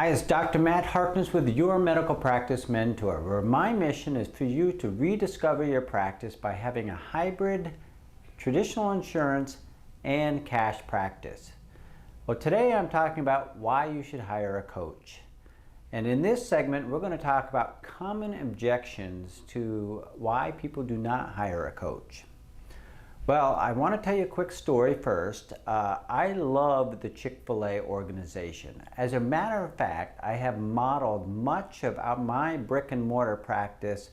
Hi, it's Dr. Matt Harkness with your Medical Practice Mentor, where my mission is for you to rediscover your practice by having a hybrid traditional insurance and cash practice. Well, today I'm talking about why you should hire a coach. And in this segment, we're going to talk about common objections to why people do not hire a coach. Well, I want to tell you a quick story first. I love the Chick-fil-A organization. As a matter of fact, I have modeled much of my brick and mortar practice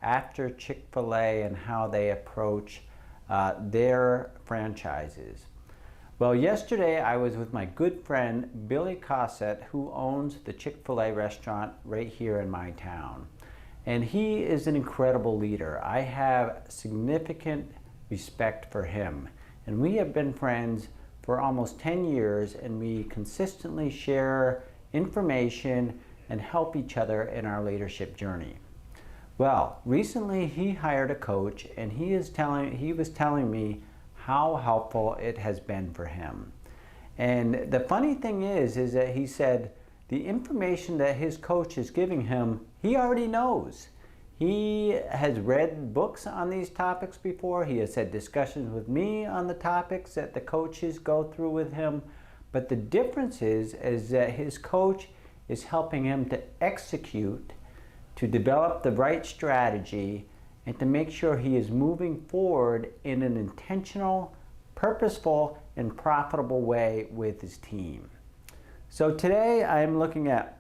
after Chick-fil-A and how they approach their franchises. Well, yesterday I was with my good friend Billy Cossett, who owns the Chick-fil-A restaurant right here in my town. And he is an incredible leader. I have significant respect for him, and we have been friends for almost 10 years, and we consistently share information and help each other in our leadership journey. Well, recently he hired a coach, and he was telling me how helpful it has been for him. And the funny thing is that he said the information that his coach is giving him, he already knows. He has read books on these topics before. He has had discussions with me on the topics that the coaches go through with him. But the difference is that his coach is helping him to execute, to develop the right strategy, and to make sure he is moving forward in an intentional, purposeful, and profitable way with his team. So today I'm looking at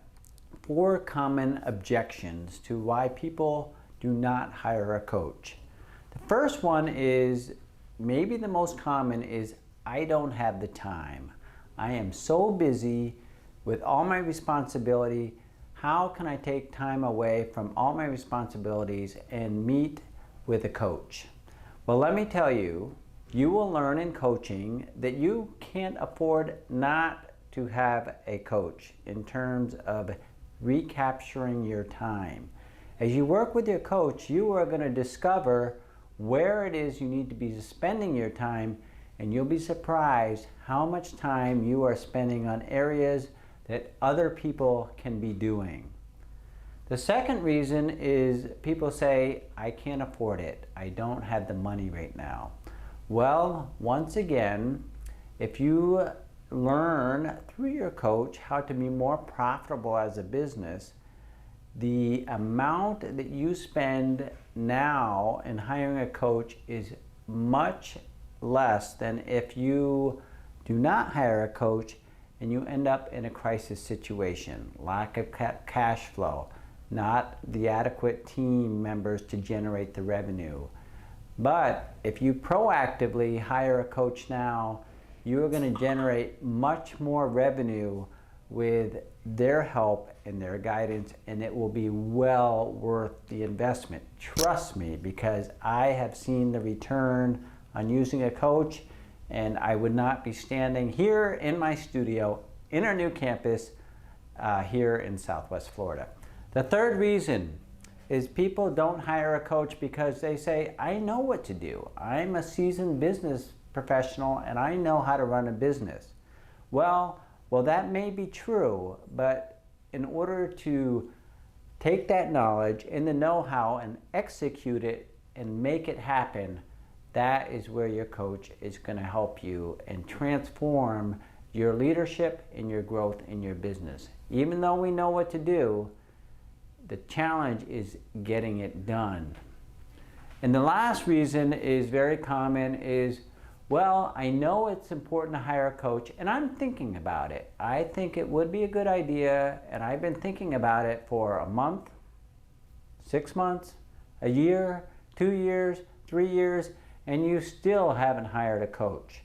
4 common objections to why people do not hire a coach. The first one is, maybe the most common, is I don't have the time. I am so busy with all my responsibility. How can I take time away from all my responsibilities and meet with a coach? Well, let me tell you, you will learn in coaching that you can't afford not to have a coach in terms of recapturing your time. As you work with your coach, you are going to discover where it is you need to be spending your time, and you'll be surprised how much time you are spending on areas that other people can be doing. The second reason is people say, I can't afford it. I don't have the money right now. Well, once again, if you learn through your coach how to be more profitable as a business, the amount that you spend now in hiring a coach is much less than if you do not hire a coach and you end up in a crisis situation, lack of cash flow, not the adequate team members to generate the revenue. But if you proactively hire a coach now, you are going to generate much more revenue with their help and their guidance, and it will be well worth the investment. Trust me, because I have seen the return on using a coach, and I would not be standing here in my studio in our new campus here in Southwest Florida. The third reason is people don't hire a coach because they say, I know what to do. I'm a seasoned business professional and I know how to run a business. Well, that may be true, but in order to take that knowledge and the know-how and execute it and make it happen, that is where your coach is going to help you and transform your leadership and your growth in your business. Even though we know what to do, the challenge is getting it done. And the last reason is very common is, well, I know it's important to hire a coach and I'm thinking about it. I think it would be a good idea, and I've been thinking about it for a month, 6 months, a year, 2 years, 3 years, and you still haven't hired a coach.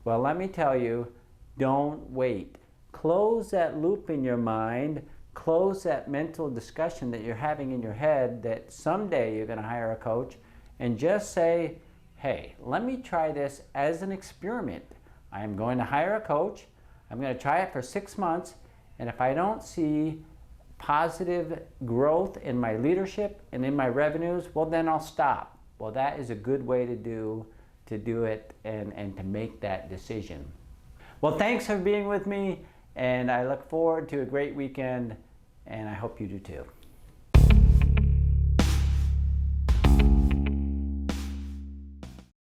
Well, let me tell you, don't wait. Close that loop in your mind. Close that mental discussion that you're having in your head that someday you're going to hire a coach, and just say, hey, let me try this as an experiment. I am going to hire a coach. I'm going to try it for 6 months, and if I don't see positive growth in my leadership and in my revenues, well, then I'll stop. Well, that is a good way to do it and to make that decision. Well, thanks for being with me. And I look forward to a great weekend, and I hope you do too.